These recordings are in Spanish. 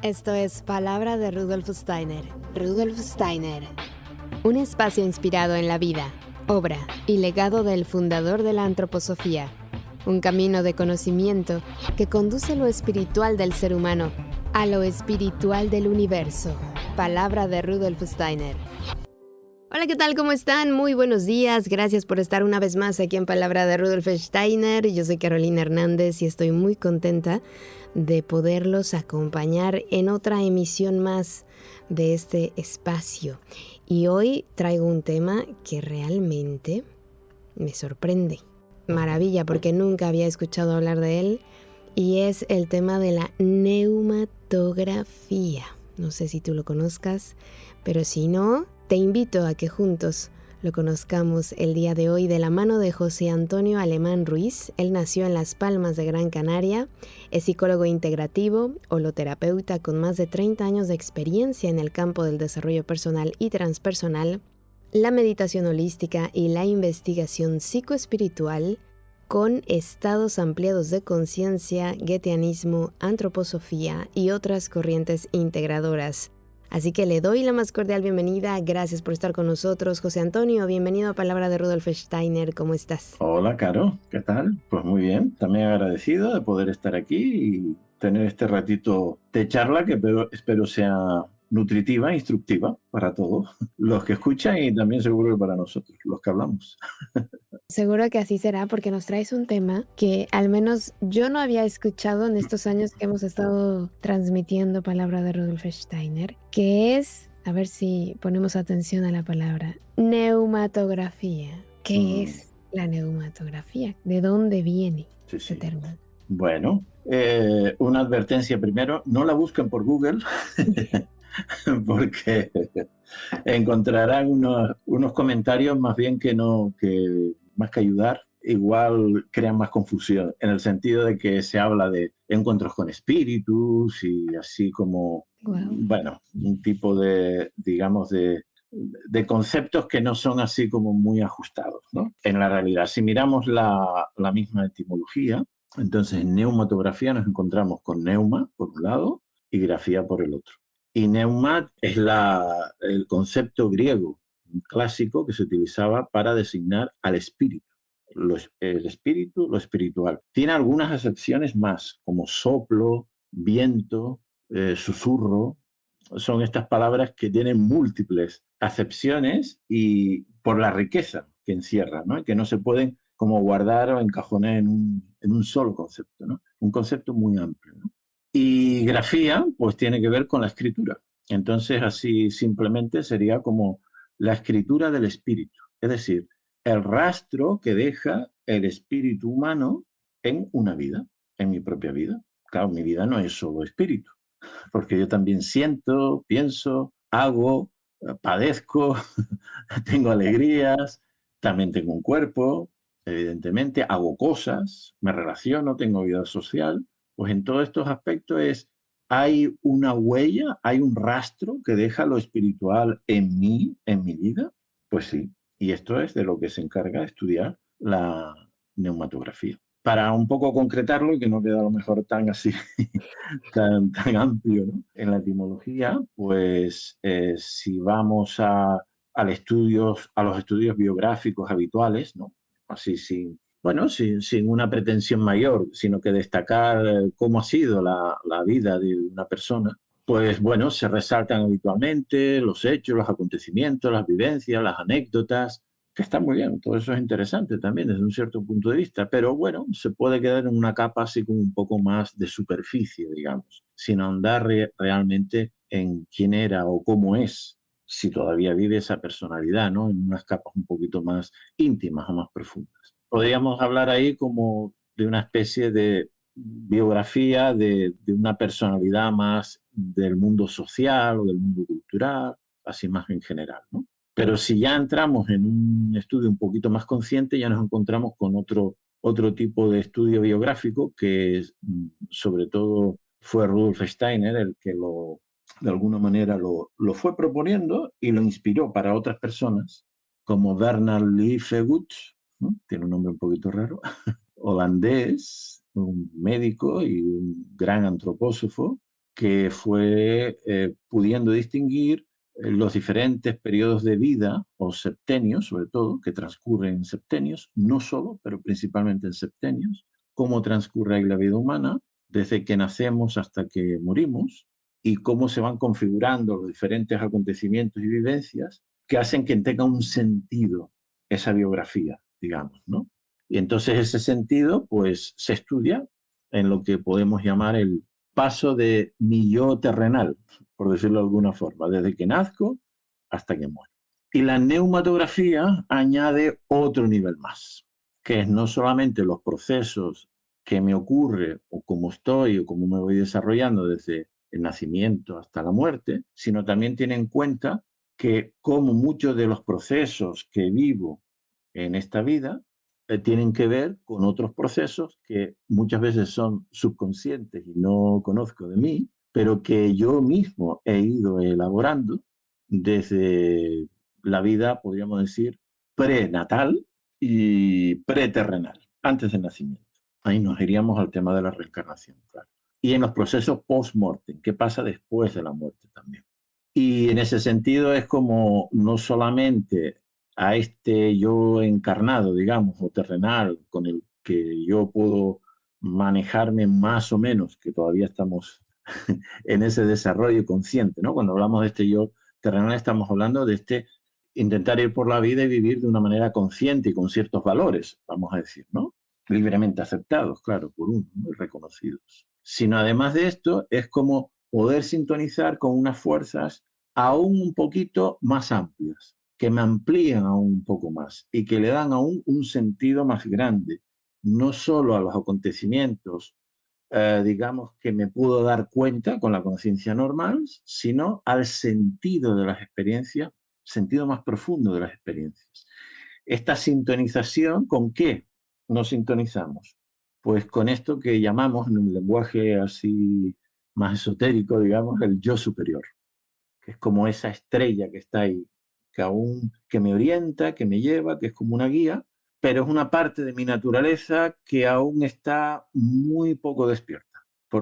Esto es Palabra de Rudolf Steiner. Rudolf Steiner. Un espacio inspirado en la vida, obra y legado del fundador de la antroposofía. Un camino de conocimiento que conduce lo espiritual del ser humano a lo espiritual del universo. Palabra de Rudolf Steiner. Hola, ¿qué tal? ¿Cómo están? Muy buenos días. Gracias por estar una vez más aquí en Palabra de Rudolf Steiner. Yo soy Carolina Hernández y estoy muy contenta de poderlos acompañar en otra emisión más de este espacio. Y hoy traigo un tema que realmente me sorprende. Maravilla, porque nunca había escuchado hablar de él. Y es el tema de la neumatografía. No sé si tú lo conozcas, pero si no, te invito a que juntos lo conozcamos el día de hoy de la mano de José Antonio Alemán Ruiz. Él nació en Las Palmas de Gran Canaria, es psicólogo integrativo, holoterapeuta con más de 30 años de experiencia en el campo del desarrollo personal y transpersonal, la meditación holística y la investigación psicoespiritual con estados ampliados de conciencia, guetianismo, antroposofía y otras corrientes integradoras. Así que le doy la más cordial bienvenida. Gracias por estar con nosotros. José Antonio, bienvenido a Palabra de Rudolf Steiner. ¿Cómo estás? Hola, Caro. ¿Qué tal? Pues muy bien. También agradecido de poder estar aquí y tener este ratito de charla que espero sea nutritiva, instructiva para todos los que escuchan y también seguro que para nosotros, los que hablamos. Seguro que así será porque nos traes un tema que al menos yo no había escuchado en estos años que hemos estado transmitiendo Palabra de Rudolf Steiner, que es, a ver si ponemos atención a la palabra, neumatografía. ¿Qué es la neumatografía? ¿De dónde viene ese Sí. término? Bueno, una advertencia primero, no la busquen por Google porque encontrarán unos comentarios más bien que más que ayudar, igual crean más confusión, en el sentido de que se habla de encuentros con espíritus y así como, Wow. bueno, un tipo de, digamos, de conceptos que no son así como muy ajustados, ¿no? En la realidad, si miramos la misma etimología, entonces en neumatografía nos encontramos con neuma por un lado y grafía por el otro. Y neuma es el concepto griego clásico que se utilizaba para designar al espíritu. El espíritu, lo espiritual. Tiene algunas acepciones más, como soplo, viento, susurro. Son estas palabras que tienen múltiples acepciones y por la riqueza que encierran, ¿no? Que no se pueden como guardar o encajonar en un solo concepto, ¿no? Un concepto muy amplio, ¿no? Y grafía, pues tiene que ver con la escritura. Entonces, así simplemente sería como la escritura del espíritu, es decir, el rastro que deja el espíritu humano en una vida, en mi propia vida. Claro, mi vida no es solo espíritu, porque yo también siento, pienso, hago, padezco, tengo alegrías, también tengo un cuerpo, evidentemente, hago cosas, me relaciono, tengo vida social. Pues en todos estos aspectos hay una huella, hay un rastro que deja lo espiritual en mí, en mi vida. Pues sí, y esto es de lo que se encarga de estudiar la neumatografía. Para un poco concretarlo y que no quede a lo mejor tan así, tan amplio, ¿no? En la etimología, pues si vamos al a los estudios biográficos habituales, ¿no? Así sin una pretensión mayor, sino que destacar cómo ha sido la vida de una persona, pues bueno, se resaltan habitualmente los hechos, los acontecimientos, las vivencias, las anécdotas, que está muy bien, todo eso es interesante también desde un cierto punto de vista, pero bueno, se puede quedar en una capa así como un poco más de superficie, digamos, sin ahondar realmente en quién era o cómo es, si todavía vive esa personalidad, ¿no? En unas capas un poquito más íntimas o más profundas. Podríamos hablar ahí como de una especie de biografía de una personalidad más del mundo social o del mundo cultural, así más en general, ¿no? Pero si ya entramos en un estudio un poquito más consciente, ya nos encontramos con otro tipo de estudio biográfico que sobre todo fue Rudolf Steiner el que de alguna manera lo fue proponiendo y lo inspiró para otras personas, como Bernard Liefegut, ¿no? Tiene un nombre un poquito raro, holandés, un médico y un gran antropósofo, que fue pudiendo distinguir los diferentes periodos de vida, o septenios sobre todo, que transcurren en septenios, no solo, pero principalmente en septenios, cómo transcurre ahí la vida humana, desde que nacemos hasta que morimos, y cómo se van configurando los diferentes acontecimientos y vivencias que hacen que tenga un sentido esa biografía, digamos, ¿no? Y entonces ese sentido, pues, se estudia en lo que podemos llamar el paso de mi yo terrenal, por decirlo de alguna forma, desde que nazco hasta que muero. Y la neumatografía añade otro nivel más, que es no solamente los procesos que me ocurre o cómo estoy o cómo me voy desarrollando desde el nacimiento hasta la muerte, sino también tiene en cuenta que como muchos de los procesos que vivo en esta vida tienen que ver con otros procesos que muchas veces son subconscientes y no conozco de mí, pero que yo mismo he ido elaborando desde la vida, podríamos decir, prenatal y preterrenal, antes del nacimiento. Ahí nos iríamos al tema de la reencarnación, claro. Y en los procesos post-mortem, ¿qué pasa después de la muerte también? Y en ese sentido es como no solamente a este yo encarnado, digamos, o terrenal, con el que yo puedo manejarme más o menos, que todavía estamos en ese desarrollo consciente, ¿no? Cuando hablamos de este yo terrenal estamos hablando de este intentar ir por la vida y vivir de una manera consciente y con ciertos valores, vamos a decir, ¿no? Libremente aceptados, claro, por uno, ¿no? Y reconocidos. Sino además de esto, es como poder sintonizar con unas fuerzas aún un poquito más amplias, que me amplían aún un poco más y que le dan aún un sentido más grande, no solo a los acontecimientos, digamos, que me puedo dar cuenta con la conciencia normal, sino al sentido de las experiencias, sentido más profundo de las experiencias. Esta sintonización, ¿con qué nos sintonizamos? Pues con esto que llamamos, en un lenguaje así más esotérico, digamos, el yo superior, que es como esa estrella que está ahí, que aún que me orienta, que me lleva, que es como una guía, pero es una parte de mi naturaleza que aún está muy poco despierta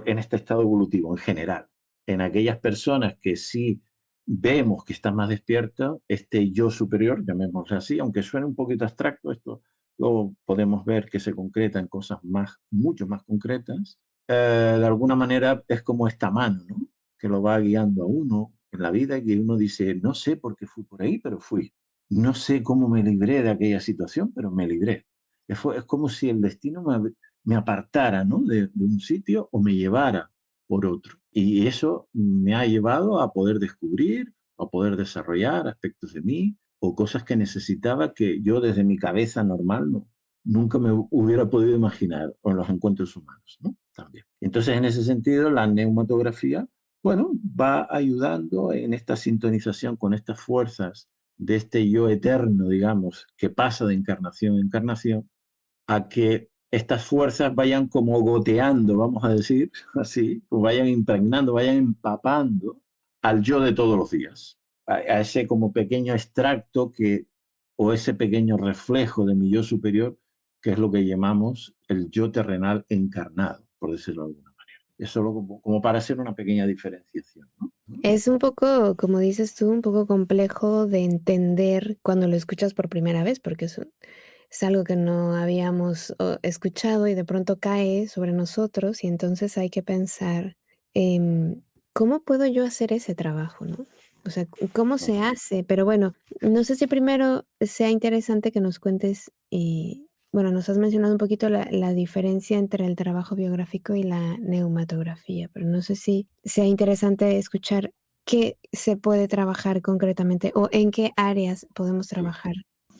en este estado evolutivo en general. En aquellas personas que sí vemos que están más despiertas, este yo superior, llamémoslo así, aunque suene un poquito abstracto, esto luego podemos ver que se concreta en cosas más, mucho más concretas, de alguna manera es como esta mano, ¿no? Que lo va guiando a uno en la vida, que uno dice, no sé por qué fui por ahí, pero fui. No sé cómo me libré de aquella situación, pero me libré. Es como si el destino me apartara, ¿no? De un sitio o me llevara por otro. Y eso me ha llevado a poder descubrir, a poder desarrollar aspectos de mí o cosas que necesitaba que yo desde mi cabeza normal nunca me hubiera podido imaginar, o en los encuentros humanos, ¿no? También. Entonces, en ese sentido, la neumatografía, bueno, va ayudando en esta sintonización con estas fuerzas de este yo eterno, digamos, que pasa de encarnación en encarnación, a que estas fuerzas vayan como goteando, vamos a decir así, o vayan impregnando, vayan empapando al yo de todos los días, a ese como pequeño extracto que, o ese pequeño reflejo de mi yo superior, que es lo que llamamos el yo terrenal encarnado, por decirlo de alguna manera. Es solo como para hacer una pequeña diferenciación, ¿no? Es un poco, como dices tú, un poco complejo de entender cuando lo escuchas por primera vez, porque es algo que no habíamos escuchado y de pronto cae sobre nosotros y entonces hay que pensar, ¿cómo puedo yo hacer ese trabajo, no? O sea, ¿cómo se hace? Pero bueno, no sé si primero sea interesante que nos cuentes, bueno, nos has mencionado un poquito la diferencia entre el trabajo biográfico y la neumatografía, pero no sé si sea interesante escuchar qué se puede trabajar concretamente o en qué áreas podemos trabajar.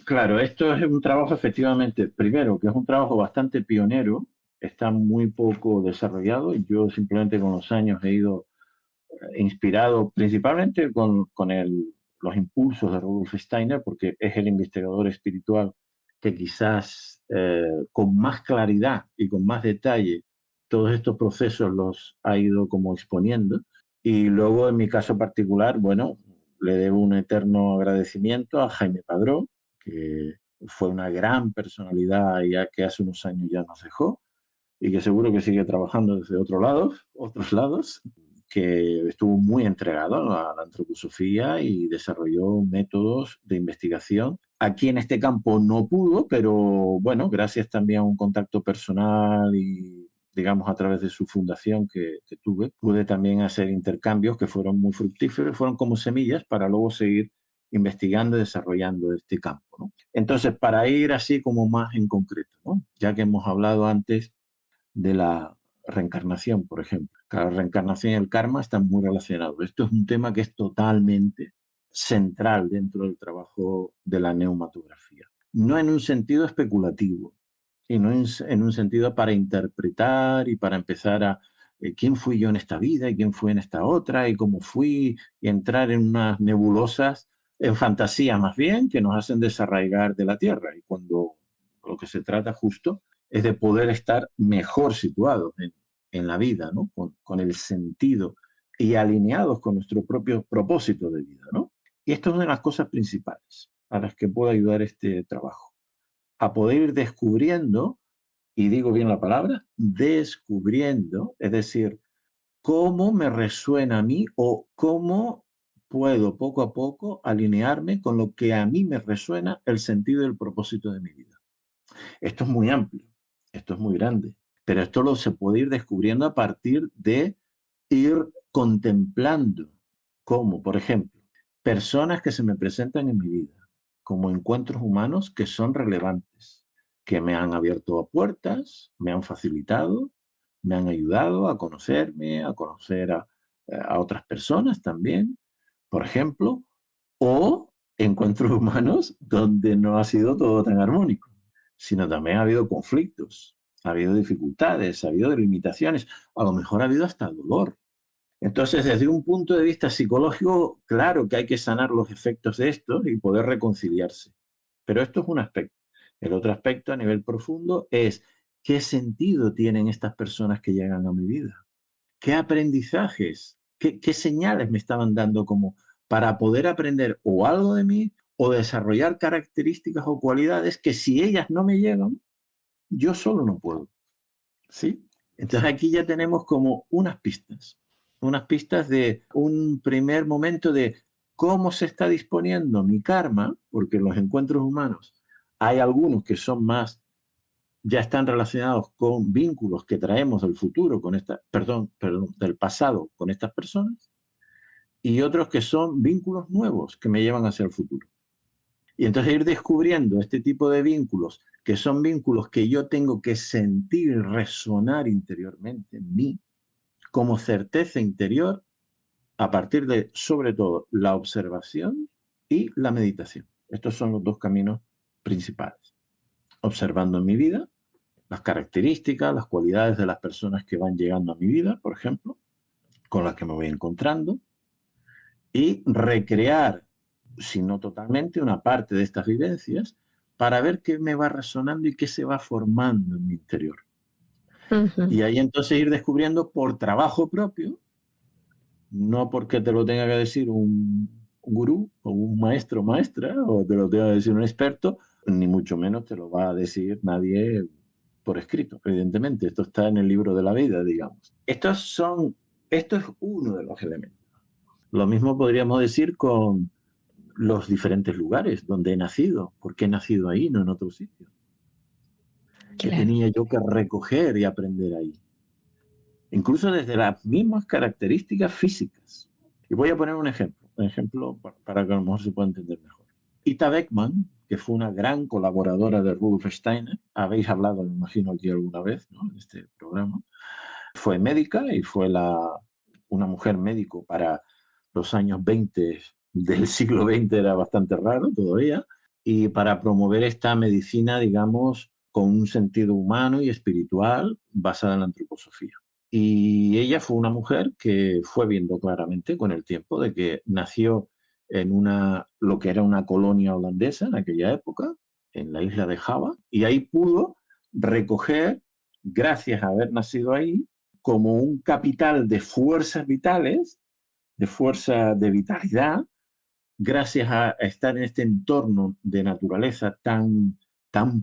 Claro, esto es un trabajo efectivamente, primero, que es un trabajo bastante pionero, está muy poco desarrollado y yo simplemente con los años he ido inspirado principalmente con los impulsos de Rudolf Steiner, porque es el investigador espiritual que quizás con más claridad y con más detalle todos estos procesos los ha ido como exponiendo. Y luego, en mi caso particular, bueno, le debo un eterno agradecimiento a Jaime Padró, que fue una gran personalidad ya que hace unos años ya nos dejó y que seguro que sigue trabajando desde otros lados, que estuvo muy entregado a la antroposofía y desarrolló métodos de investigación. Aquí en este campo no pudo, pero bueno, gracias también a un contacto personal y digamos a través de su fundación que tuve, pude también hacer intercambios que fueron muy fructíferos, fueron como semillas para luego seguir investigando y desarrollando este campo, ¿no? Entonces, para ir así como más en concreto, ¿no? Ya que hemos hablado antes de la reencarnación, por ejemplo. La reencarnación y el karma están muy relacionados. Esto es un tema que es totalmente central dentro del trabajo de la neumatografía. No en un sentido especulativo, y no en un sentido para interpretar y para empezar a quién fui yo en esta vida y quién fui en esta otra y cómo fui y entrar en unas nebulosas, en fantasía más bien, que nos hacen desarraigar de la tierra. Y cuando lo que se trata justo es de poder estar mejor situados en la vida, ¿no? Con el sentido y alineados con nuestro propio propósito de vida, ¿no? Y esto es una de las cosas principales a las que puede ayudar este trabajo, a poder ir descubriendo, y digo bien la palabra, descubriendo, es decir, cómo me resuena a mí o cómo puedo poco a poco alinearme con lo que a mí me resuena el sentido y el propósito de mi vida. Esto es muy amplio, esto es muy grande, pero esto lo se puede ir descubriendo a partir de ir contemplando cómo, por ejemplo, personas que se me presentan en mi vida como encuentros humanos que son relevantes, que me han abierto puertas, me han facilitado, me han ayudado a conocerme, a conocer a otras personas también, por ejemplo, o encuentros humanos donde no ha sido todo tan armónico, sino también ha habido conflictos, ha habido dificultades, ha habido limitaciones, a lo mejor ha habido hasta dolor. Entonces, desde un punto de vista psicológico, claro que hay que sanar los efectos de esto y poder reconciliarse. Pero esto es un aspecto. El otro aspecto a nivel profundo es qué sentido tienen estas personas que llegan a mi vida. ¿Qué aprendizajes, qué señales me estaban dando como para poder aprender o algo de mí o desarrollar características o cualidades que si ellas no me llegan, yo solo no puedo? ¿Sí? Entonces aquí ya tenemos como unas pistas de un primer momento de cómo se está disponiendo mi karma, porque en los encuentros humanos hay algunos que son más, ya están relacionados con vínculos que traemos del futuro, con esta, perdón, del pasado con estas personas, y otros que son vínculos nuevos que me llevan hacia el futuro. Y entonces ir descubriendo este tipo de vínculos, que son vínculos que yo tengo que sentir y resonar interiormente en mí, como certeza interior, a partir de, sobre todo, la observación y la meditación. Estos son los dos caminos principales. Observando en mi vida las características, las cualidades de las personas que van llegando a mi vida, por ejemplo, con las que me voy encontrando, y recrear, si no totalmente, una parte de estas vivencias para ver qué me va resonando y qué se va formando en mi interior. Ujú. Y ahí entonces ir descubriendo por trabajo propio, no porque te lo tenga que decir un gurú o un maestro o maestra o te lo tenga que decir un experto, ni mucho menos te lo va a decir nadie por escrito, evidentemente. Esto está en el libro de la vida, digamos. Esto es uno de los elementos. Lo mismo podríamos decir con los diferentes lugares donde he nacido. ¿Por qué he nacido ahí, no en otro sitio? ¿Qué Claro. tenía yo que recoger y aprender ahí? Incluso desde las mismas características físicas. Y voy a poner un ejemplo para que a lo mejor se pueda entender mejor. Ita Beckman, que fue una gran colaboradora de Rudolf Steiner, habéis hablado, me imagino, aquí alguna vez, ¿no?, en este programa, fue médica y fue una mujer médico para los años 20 del siglo XX, era bastante raro todavía, y para promover esta medicina, digamos, con un sentido humano y espiritual basada en la antroposofía. Y ella fue una mujer que fue viendo claramente con el tiempo de que nació en lo que era una colonia holandesa en aquella época, en la isla de Java, y ahí pudo recoger, gracias a haber nacido ahí, como un capital de fuerzas vitales, de fuerza de vitalidad, gracias a estar en este entorno de naturaleza tan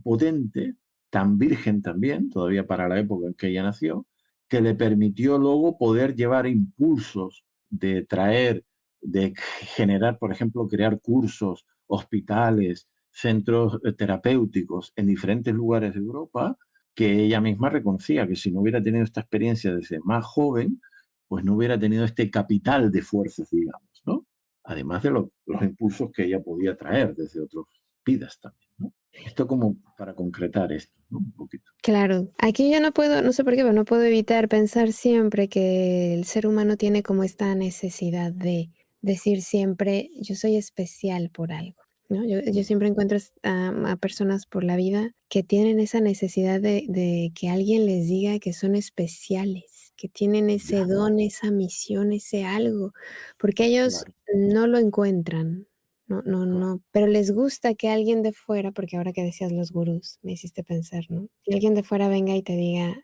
potente, tan virgen también, todavía para la época en que ella nació, que le permitió luego poder llevar impulsos de traer, de generar, por ejemplo, crear cursos, hospitales, centros terapéuticos en diferentes lugares de Europa, que ella misma reconocía que si no hubiera tenido esta experiencia desde más joven, pues no hubiera tenido este capital de fuerzas, digamos, ¿no? Además de los impulsos que ella podía traer desde otras vidas también, ¿no? Esto como para concretar esto, ¿no? Un poquito. Claro, aquí yo no puedo, no sé por qué, pero no puedo evitar pensar siempre que el ser humano tiene como esta necesidad de decir siempre, yo soy especial por algo, ¿no? Yo siempre encuentro a personas por la vida que tienen esa necesidad de que alguien les diga que son especiales, que tienen ese Ya, don, esa misión, ese algo, porque ellos claro, no lo encuentran. No, no, claro. no, pero les gusta que alguien de fuera, porque ahora que decías los gurús, me hiciste pensar, ¿no? Que alguien de fuera venga y te diga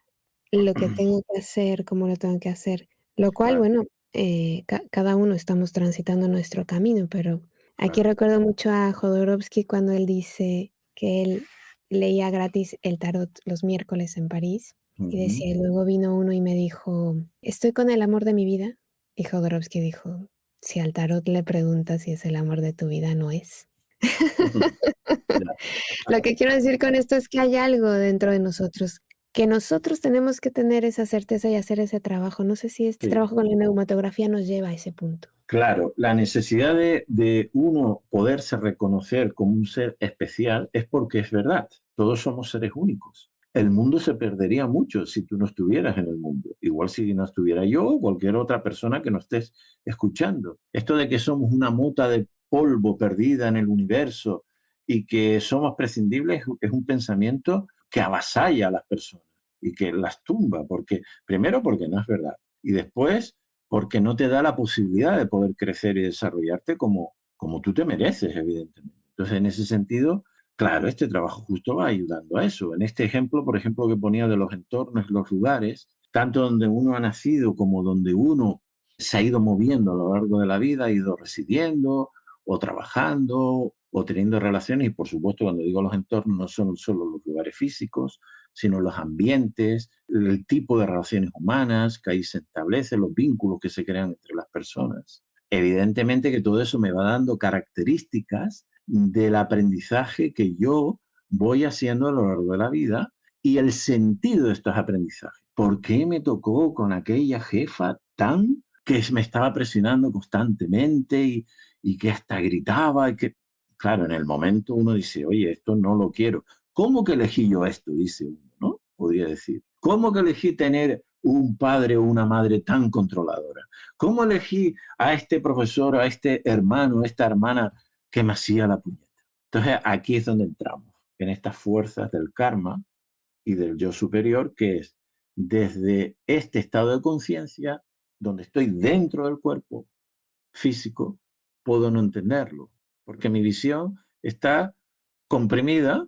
lo que tengo que hacer, cómo lo tengo que hacer, lo cual, Claro, bueno, cada uno estamos transitando nuestro camino, pero aquí claro. recuerdo mucho a Jodorowsky cuando él dice que él leía gratis el tarot los miércoles en París y Ujú. decía, y luego vino uno y me dijo, estoy con el amor de mi vida, y Jodorowsky dijo, si al tarot le preguntas si es el amor de tu vida, no es. Ya, Lo claro, que quiero decir con esto es que hay algo dentro de nosotros, que nosotros tenemos que tener esa certeza y hacer ese trabajo. No sé si este sí. trabajo con la neumatografía nos lleva a ese punto. Claro, la necesidad de uno poderse reconocer como un ser especial es porque es verdad, todos somos seres únicos. El mundo se perdería mucho si tú no estuvieras en el mundo, igual si no estuviera yo o cualquier otra persona que nos estés escuchando. Esto de que somos una mota de polvo perdida en el universo y que somos prescindibles es un pensamiento que avasalla a las personas y que las tumba, porque primero porque no es verdad y después porque no te da la posibilidad de poder crecer y desarrollarte como tú te mereces, evidentemente. Entonces, en ese sentido, claro, este trabajo justo va ayudando a eso. En este ejemplo, por ejemplo, que ponía de los entornos, los lugares, tanto donde uno ha nacido como donde uno se ha ido moviendo a lo largo de la vida, ha ido residiendo o trabajando o teniendo relaciones, y por supuesto cuando digo los entornos no son solo los lugares físicos, sino los ambientes, el tipo de relaciones humanas que ahí se establecen, los vínculos que se crean entre las personas. Evidentemente que todo eso me va dando características del aprendizaje que yo voy haciendo a lo largo de la vida y el sentido de estos aprendizajes. ¿Por qué me tocó con aquella jefa tan que me estaba presionando constantemente y que hasta gritaba? Y que, claro, en el momento uno dice, oye, esto no lo quiero. ¿Cómo que elegí yo esto? Dice uno, ¿no? Podría decir. ¿Cómo que elegí tener un padre o una madre tan controladora? ¿Cómo elegí a este profesor, a este hermano, a esta hermana que me hacía la puñeta? Entonces aquí es donde entramos, en estas fuerzas del karma y del yo superior, que es desde este estado de conciencia, donde estoy dentro del cuerpo físico, puedo no entenderlo, porque mi visión está comprimida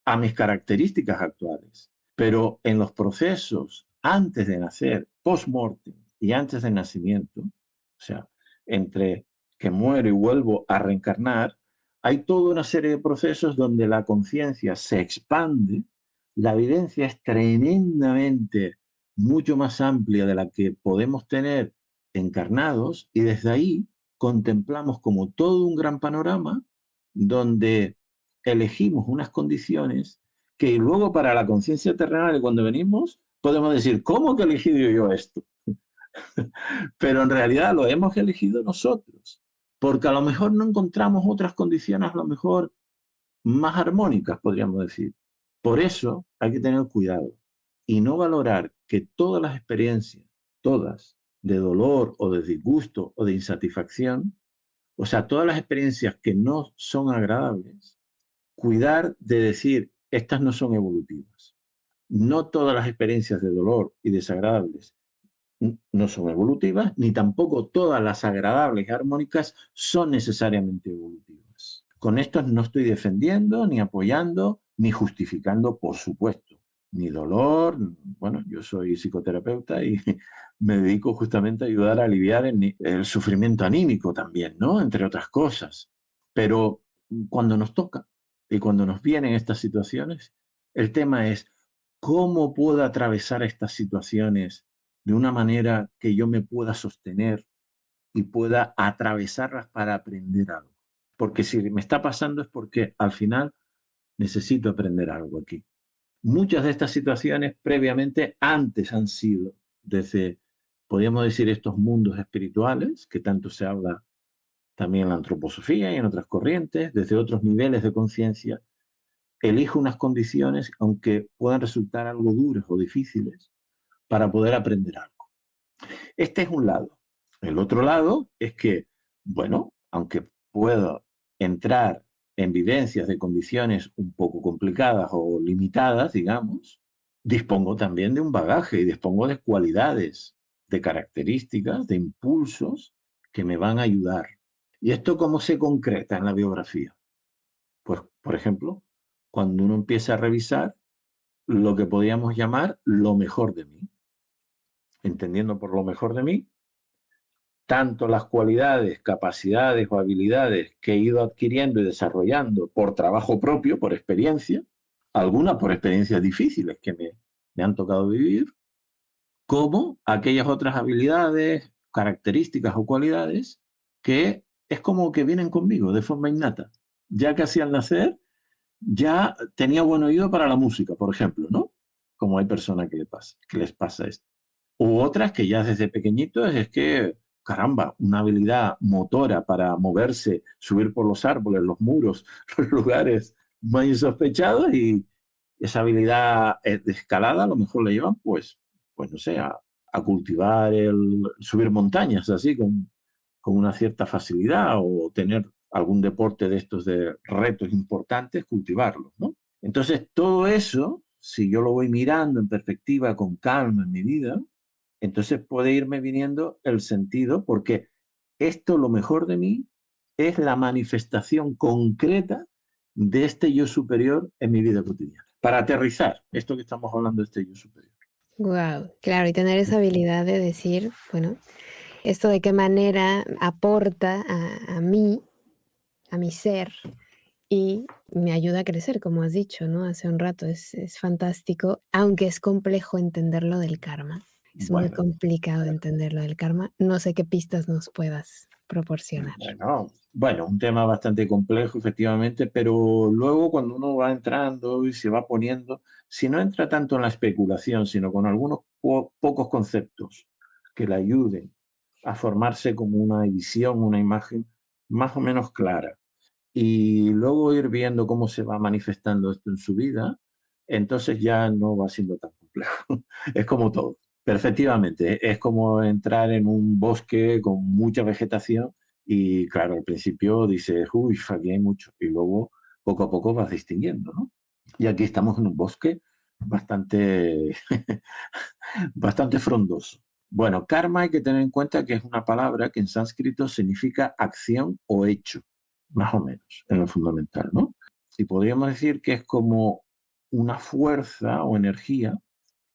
a mis características actuales. Pero en los procesos antes de nacer, post-mortem y antes del nacimiento, o sea, entre que muero y vuelvo a reencarnar, hay toda una serie de procesos donde la conciencia se expande, la evidencia es tremendamente mucho más amplia de la que podemos tener encarnados y desde ahí contemplamos como todo un gran panorama donde elegimos unas condiciones que luego para la conciencia terrenal cuando venimos podemos decir, ¿cómo que he elegido yo esto? Pero en realidad lo hemos elegido nosotros, porque a lo mejor no encontramos otras condiciones a lo mejor más armónicas, podríamos decir. Por eso hay que tener cuidado y no valorar que todas las experiencias, todas, de dolor o de disgusto o de insatisfacción, o sea, todas las experiencias que no son agradables, cuidar de decir, estas no son evolutivas. No todas las experiencias de dolor y desagradables no son evolutivas, ni tampoco todas las agradables y armónicas son necesariamente evolutivas. Con esto no estoy defendiendo, ni apoyando, ni justificando, por supuesto, ni dolor. Bueno, yo soy psicoterapeuta y me dedico justamente a ayudar a aliviar el sufrimiento anímico también, ¿no? Entre otras cosas. Pero cuando nos toca y cuando nos vienen estas situaciones, el tema es cómo puedo atravesar estas situaciones de una manera que yo me pueda sostener y pueda atravesarlas para aprender algo. Porque si me está pasando es porque al final necesito aprender algo aquí. Muchas de estas situaciones previamente antes han sido desde, podríamos decir, estos mundos espirituales, que tanto se habla también en la antroposofía y en otras corrientes, desde otros niveles de conciencia. Elijo unas condiciones, aunque puedan resultar algo duras o difíciles, para poder aprender algo. Este es un lado. El otro lado es que, bueno, aunque puedo entrar en vivencias de condiciones un poco complicadas o limitadas, digamos, dispongo también de un bagaje y dispongo de cualidades, de características, de impulsos que me van a ayudar. ¿Y esto cómo se concreta en la biografía? Pues, por ejemplo, cuando uno empieza a revisar lo que podríamos llamar lo mejor de mí, entendiendo por lo mejor de mí tanto las cualidades, capacidades o habilidades que he ido adquiriendo y desarrollando por trabajo propio, por experiencia, algunas por experiencias difíciles que me han tocado vivir, como aquellas otras habilidades, características o cualidades que es como que vienen conmigo de forma innata. Ya casi al nacer, ya tenía buen oído para la música, por ejemplo, ¿no? Como hay personas que les pasa esto. U otras que ya desde pequeñitos es que, caramba, una habilidad motora para moverse, subir por los árboles, los muros, los lugares más insospechados, y esa habilidad de escalada a lo mejor le llevan, pues no sé, a cultivar subir montañas así con una cierta facilidad, o tener algún deporte de estos de retos importantes, cultivarlos, ¿no? Entonces, todo eso, si yo lo voy mirando en perspectiva con calma en mi vida, entonces puede irme viniendo el sentido, porque esto, lo mejor de mí, es la manifestación concreta de este yo superior en mi vida cotidiana. Para aterrizar esto que estamos hablando de este yo superior. Wow, claro, y tener esa habilidad de decir, bueno, esto de qué manera aporta a mí, a mi ser, y me ayuda a crecer, como has dicho, ¿no? Hace un rato, es fantástico, aunque es complejo entender lo del karma. Es muy Bueno, complicado entender lo del karma. No sé qué pistas nos puedas proporcionar. bueno, un tema bastante complejo, efectivamente, pero luego cuando uno va entrando y se va poniendo, si no entra tanto en la especulación, sino con algunos pocos conceptos que le ayuden a formarse como una visión, una imagen más o menos clara, y luego ir viendo cómo se va manifestando esto en su vida, entonces ya no va siendo tan complejo. Es como todo. Pero efectivamente, es como entrar en un bosque con mucha vegetación y claro, al principio dices, uy, aquí hay mucho, y luego poco a poco vas distinguiendo, ¿no? Y aquí estamos en un bosque bastante, bastante frondoso. Bueno, karma hay que tener en cuenta que es una palabra que en sánscrito significa acción o hecho, más o menos, en lo fundamental, ¿no? Y podríamos decir que es como una fuerza o energía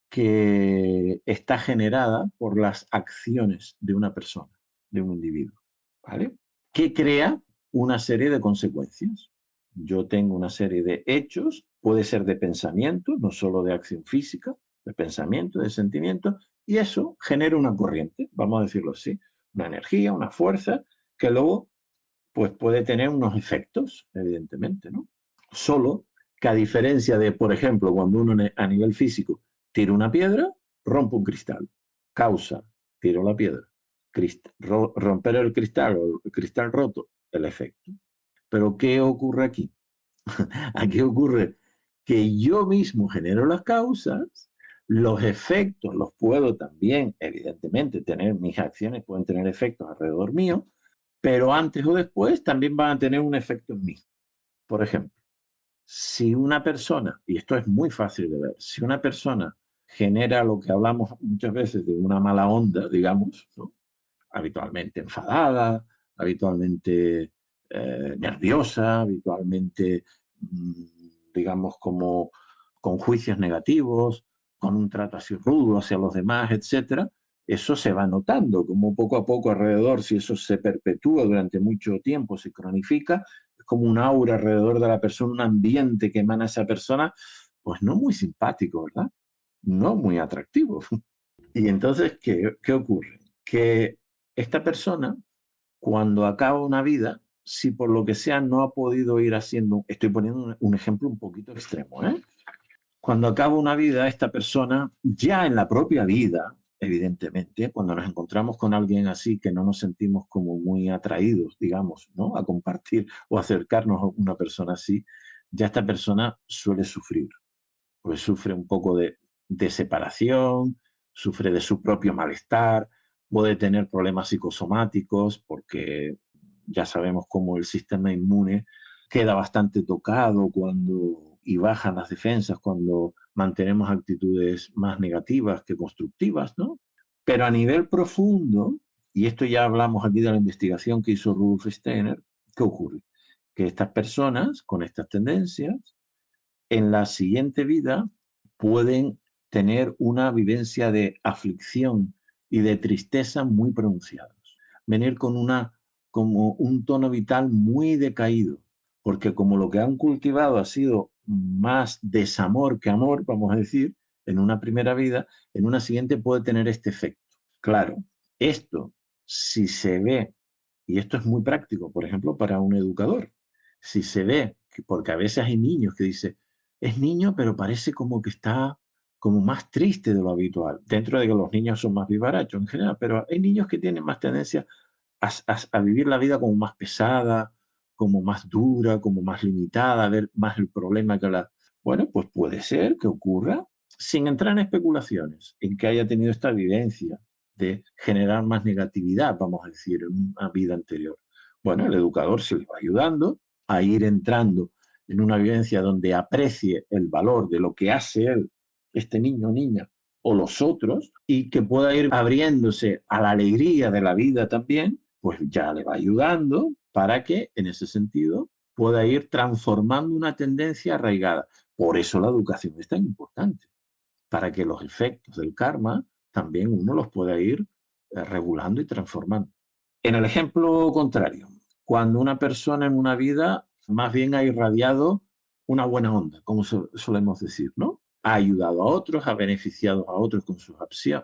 que está generada por las acciones de una persona, de un individuo, ¿vale? Que crea una serie de consecuencias. Yo tengo una serie de hechos, puede ser de pensamiento, no solo de acción física, de pensamiento, de sentimiento, y eso genera una corriente, vamos a decirlo así, una energía, una fuerza, que luego pues puede tener unos efectos, evidentemente, ¿no? Solo que a diferencia de, por ejemplo, cuando uno a nivel físico tira una piedra, rompe un cristal. Causa, tiro la piedra. Romper el cristal o el cristal roto, el efecto. Pero ¿qué ocurre aquí? Aquí ocurre que yo mismo genero las causas, los efectos los puedo también, evidentemente, tener, mis acciones pueden tener efectos alrededor mío, pero antes o después también van a tener un efecto en mí. Por ejemplo, si una persona, y esto es muy fácil de ver, si una persona genera lo que hablamos muchas veces de una mala onda, digamos, ¿no? Habitualmente enfadada, habitualmente nerviosa, habitualmente, digamos, como con juicios negativos, con un trato así rudo hacia los demás, etcétera, eso se va notando, como poco a poco alrededor, si eso se perpetúa durante mucho tiempo, se cronifica, es como un aura alrededor de la persona, un ambiente que emana esa persona, pues no muy simpático, ¿verdad? No muy atractivo. Y entonces, ¿qué ocurre? Que esta persona, cuando acaba una vida, si por lo que sea no ha podido ir haciendo, estoy poniendo un ejemplo un poquito extremo, ¿eh? Cuando acaba una vida, esta persona, ya en la propia vida, evidentemente, cuando nos encontramos con alguien así que no nos sentimos como muy atraídos, digamos, ¿no? A compartir o acercarnos a una persona así, ya esta persona suele sufrir, pues sufre un poco de separación, sufre de su propio malestar, puede tener problemas psicosomáticos porque ya sabemos cómo el sistema inmune queda bastante tocado cuando y bajan las defensas cuando mantenemos actitudes más negativas que constructivas, ¿no? Pero a nivel profundo, y esto ya hablamos aquí de la investigación que hizo Rudolf Steiner, ¿qué ocurre? Que estas personas con estas tendencias en la siguiente vida pueden tener una vivencia de aflicción y de tristeza muy pronunciados, venir con como un tono vital muy decaído, porque como lo que han cultivado ha sido más desamor que amor, vamos a decir, en una primera vida, en una siguiente puede tener este efecto. Claro, esto, si se ve, y esto es muy práctico, por ejemplo, para un educador, si se ve, porque a veces hay niños que dicen, es niño, pero parece como que está como más triste de lo habitual, dentro de que los niños son más vivarachos en general, pero hay niños que tienen más tendencia a vivir la vida como más pesada, como más dura, como más limitada, a ver más el problema que la... Bueno, pues puede ser que ocurra, sin entrar en especulaciones, en que haya tenido esta vivencia de generar más negatividad, vamos a decir, en una vida anterior. Bueno, el educador se le va ayudando a ir entrando en una vivencia donde aprecie el valor de lo que hace él, este niño o niña, o los otros, y que pueda ir abriéndose a la alegría de la vida también, pues ya le va ayudando para que, en ese sentido, pueda ir transformando una tendencia arraigada. Por eso la educación es tan importante, para que los efectos del karma también uno los pueda ir regulando y transformando. En el ejemplo contrario, cuando una persona en una vida más bien ha irradiado una buena onda, como solemos decir, ¿no? Ha ayudado a otros, ha beneficiado a otros con sus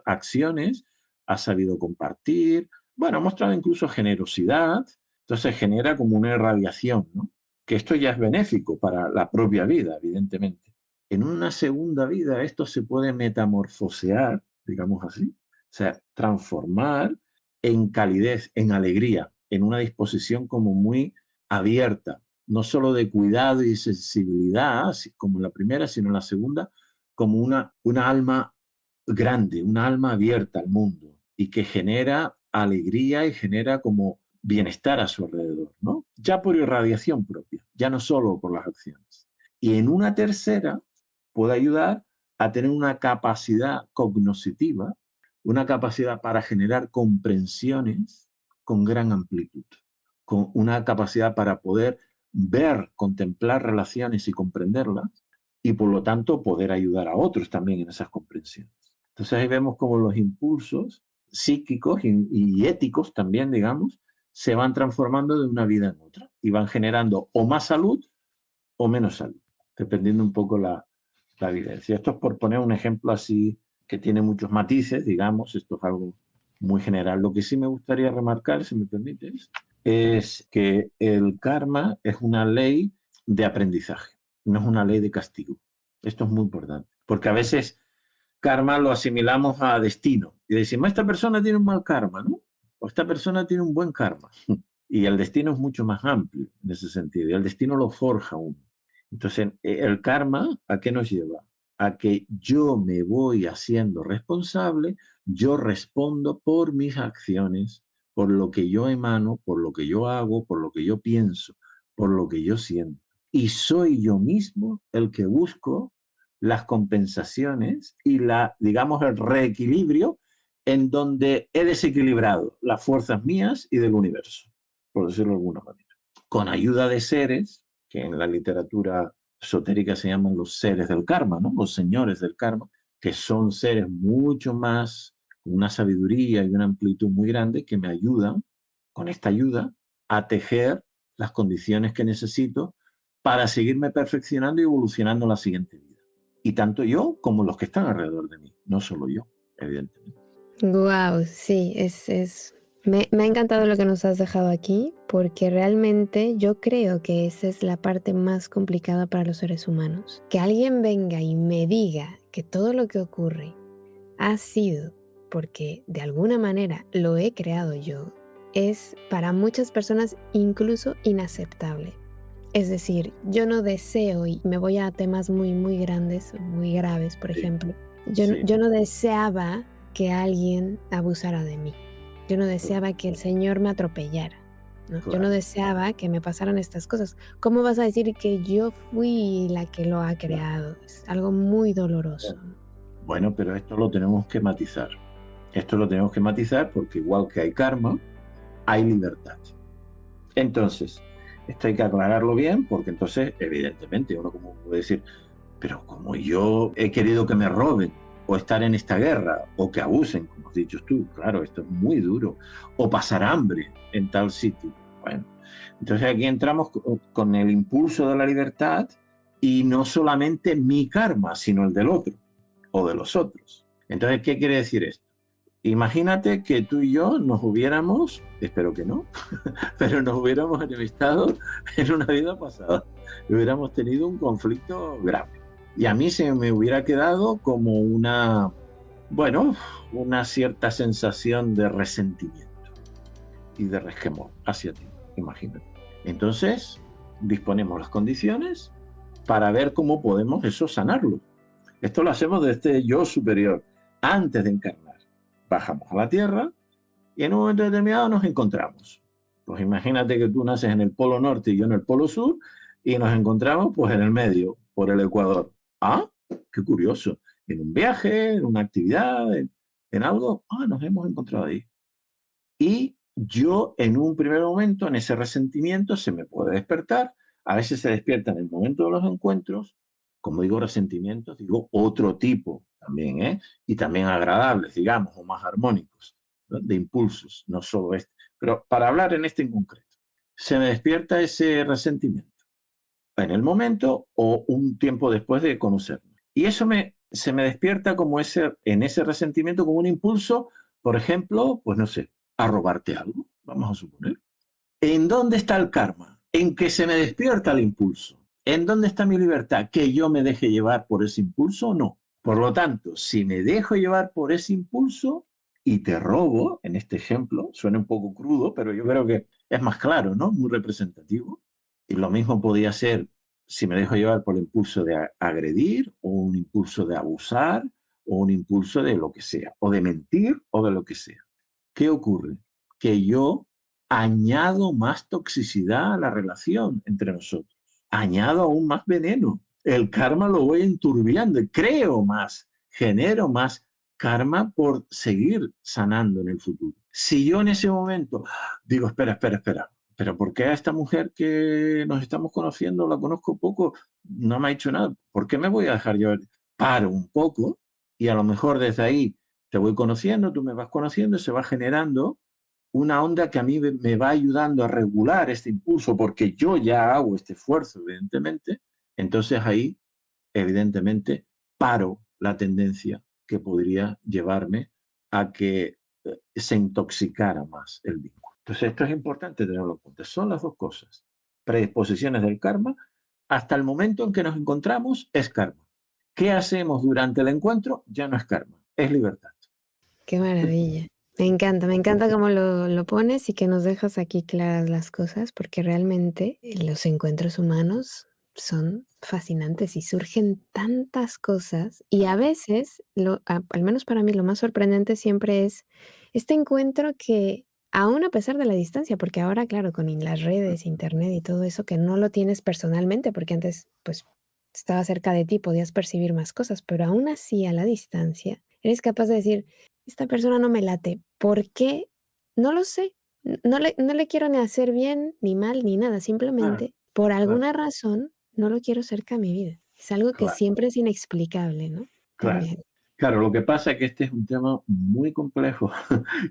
acciones, ha sabido compartir, bueno, ha mostrado incluso generosidad, entonces genera como una irradiación, ¿no? Que esto ya es benéfico para la propia vida, evidentemente. En una segunda vida esto se puede metamorfosear, digamos así, o sea, transformar en calidez, en alegría, en una disposición como muy abierta, no solo de cuidado y sensibilidad, como en la primera, sino en la segunda, como una alma grande, una alma abierta al mundo y que genera alegría y genera como bienestar a su alrededor, ¿no? Ya por irradiación propia, ya no solo por las acciones. Y en una tercera puede ayudar a tener una capacidad cognoscitiva, una capacidad para generar comprensiones con gran amplitud, con una capacidad para poder ver, contemplar relaciones y comprenderlas, y por lo tanto poder ayudar a otros también en esas comprensiones. Entonces ahí vemos cómo los impulsos psíquicos y éticos también, digamos, se van transformando de una vida en otra y van generando o más salud o menos salud, dependiendo un poco la vivencia. Esto es por poner un ejemplo así que tiene muchos matices, digamos, esto es algo muy general. Lo que sí me gustaría remarcar, si me permites, es que el karma es una ley de aprendizaje, no es una ley de castigo. Esto es muy importante, porque a veces karma lo asimilamos a destino y decimos, esta persona tiene un mal karma, ¿no? O esta persona tiene un buen karma. Y el destino es mucho más amplio en ese sentido, y el destino lo forja uno. Entonces, el karma, ¿a qué nos lleva? A que yo me voy haciendo responsable, yo respondo por mis acciones, por lo que yo emano, por lo que yo hago, por lo que yo pienso, por lo que yo siento. Y soy yo mismo el que busco las compensaciones y digamos, el reequilibrio en donde he desequilibrado las fuerzas mías y del universo, por decirlo de alguna manera. Con ayuda de seres que en la literatura esotérica se llaman los seres del karma, ¿no? Los señores del karma, que son seres mucho más, con una sabiduría y una amplitud muy grande que me ayudan, con esta ayuda, a tejer las condiciones que necesito para seguirme perfeccionando y evolucionando en la siguiente vida. Y tanto yo como los que están alrededor de mí, no solo yo. evidentemente. Wow, sí, me ha encantado lo que nos has dejado aquí, porque realmente yo creo que esa es la parte más complicada para los seres humanos. Que alguien venga y me diga que todo lo que ocurre ha sido porque de alguna manera lo he creado yo, es para muchas personas incluso inaceptable. Es decir, yo no deseo, y me voy a temas muy, muy grandes, muy graves, por Sí, ejemplo, sí, yo no deseaba que alguien abusara de mí. Yo no claro, deseaba que el Señor me atropellara, ¿no? Yo no claro, deseaba que me pasaran estas cosas. ¿Cómo vas a decir que yo fui la que lo ha claro. creado? Es algo muy doloroso, ¿no? Bueno, pero esto lo tenemos que matizar. Esto lo tenemos que matizar porque igual que hay karma, hay libertad. Entonces, esto hay que aclararlo bien porque entonces, evidentemente, uno como puede decir, pero como yo he querido que me roben o estar en esta guerra o que abusen, como has dicho tú, claro, esto es muy duro, o pasar hambre en tal sitio. Bueno, entonces aquí entramos con el impulso de la libertad y no solamente mi karma, sino el del otro o de los otros. Entonces, ¿qué quiere decir esto? Imagínate que tú y yo nos hubiéramos, espero que no, pero nos hubiéramos enemistado en una vida pasada. Hubiéramos tenido un conflicto grave. Y a mí se me hubiera quedado como bueno, una cierta sensación de resentimiento y de resquemor hacia ti, imagínate. Entonces, disponemos las condiciones para ver cómo podemos eso sanarlo. Esto lo hacemos desde este yo superior, antes de encarnar. Bajamos a la tierra y en un momento determinado nos encontramos. Pues imagínate que tú naces en el polo norte y yo en el polo sur y nos encontramos pues en el medio, por el Ecuador. Ah, qué curioso. En un viaje, en una actividad, en algo, nos hemos encontrado ahí. Y yo en un primer momento, en ese resentimiento, se me puede despertar. A veces se despierta en el momento de los encuentros. Como digo resentimientos, digo otro tipo también, ¿eh? Y también agradables, digamos, o más armónicos, ¿no? De impulsos, no solo este. Pero para hablar en este en concreto, se me despierta ese resentimiento en el momento o un tiempo después de conocernos. Y eso se me despierta como en ese resentimiento como un impulso, por ejemplo, pues no sé, a robarte algo, vamos a suponer. ¿En dónde está el karma? En que se me despierta el impulso. ¿En dónde está mi libertad? ¿Que yo me deje llevar por ese impulso o no? Por lo tanto, si me dejo llevar por ese impulso y te robo, en este ejemplo, suena un poco crudo, pero yo creo que es más claro, ¿no? Muy representativo. Y lo mismo podría ser si me dejo llevar por el impulso de agredir o un impulso de abusar o un impulso de lo que sea, o de mentir o de lo que sea. ¿Qué ocurre? Que yo añado más toxicidad a la relación entre nosotros, añado aún más veneno. El karma lo voy enturbiando y creo más, genero más karma por seguir sanando en el futuro. Si yo en ese momento digo, espera, pero ¿por qué a esta mujer que nos estamos conociendo la conozco poco, no me ha dicho nada? ¿Por qué me voy a dejar llevar? Paro un poco y a lo mejor desde ahí te voy conociendo, tú me vas conociendo, se va generando una onda que a mí me va ayudando a regular este impulso porque yo ya hago este esfuerzo, evidentemente. Entonces ahí, evidentemente, paro la tendencia que podría llevarme a que se intoxicara más el vínculo. Entonces esto es importante tenerlo en cuenta. Son las dos cosas. Predisposiciones del karma. Hasta el momento en que nos encontramos es karma. ¿Qué hacemos durante el encuentro? Ya no es karma, es libertad. Qué maravilla. Me encanta cómo lo pones y que nos dejas aquí claras las cosas, porque realmente los encuentros humanos son fascinantes y surgen tantas cosas y a veces, al menos para mí, lo más sorprendente siempre es este encuentro que, aún a pesar de la distancia, porque ahora, claro, con las redes, internet y todo eso, que no lo tienes personalmente, porque antes, pues, estaba cerca de ti, podías percibir más cosas, pero aún así, a la distancia, eres capaz de decir: esta persona no me late. ¿Por qué? No lo sé. No le quiero ni hacer bien, ni mal, ni nada. Claro, Simplemente, por claro, alguna razón, no lo quiero cerca de mi vida. Es algo que claro. siempre es inexplicable, ¿no? Claro, También. claro, lo que pasa es que este es un tema muy complejo,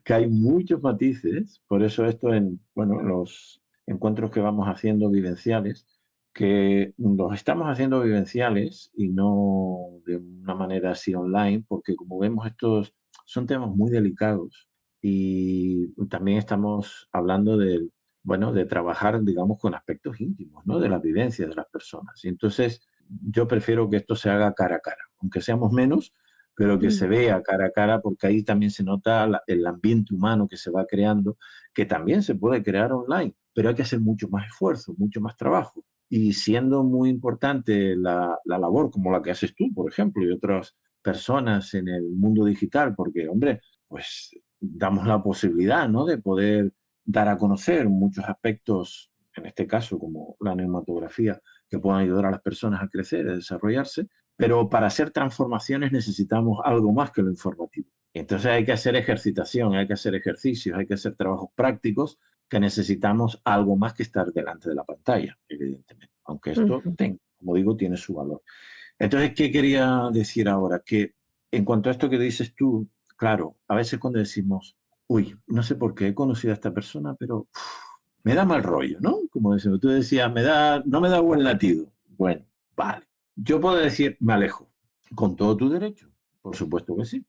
que hay muchos matices, por eso esto en, bueno, los encuentros que vamos haciendo vivenciales, que los estamos haciendo vivenciales y no de una manera así online, porque como vemos estos son temas muy delicados y también estamos hablando de, bueno, de trabajar, digamos, con aspectos íntimos, ¿no? De las vivencias de las personas. Y entonces yo prefiero que esto se haga cara a cara, aunque seamos menos, pero que se Mm, vea cara a cara, porque ahí también se nota el ambiente humano que se va creando, que también se puede crear online, pero hay que hacer mucho más esfuerzo, mucho más trabajo. Y siendo muy importante la labor como la que haces tú, por ejemplo, y otras personas en el mundo digital, porque, hombre, pues damos la posibilidad, ¿no? De poder dar a conocer muchos aspectos, en este caso como la neumatografía, que puedan ayudar a las personas a crecer, a desarrollarse, pero para hacer transformaciones necesitamos algo más que lo informativo. Entonces hay que hacer ejercitación, hay que hacer ejercicios, hay que hacer trabajos prácticos que necesitamos algo más que estar delante de la pantalla, evidentemente, aunque esto, ujú. como digo, tiene su valor. Entonces, ¿qué quería decir ahora? Que en cuanto a esto que dices tú, claro, a veces cuando decimos, uy, no sé por qué he conocido a esta persona, pero me da mal rollo, ¿no? Como decimos, tú decías, no me da buen latido. Bueno, vale. Yo puedo decir, me alejo, con todo tu derecho, por supuesto que sí.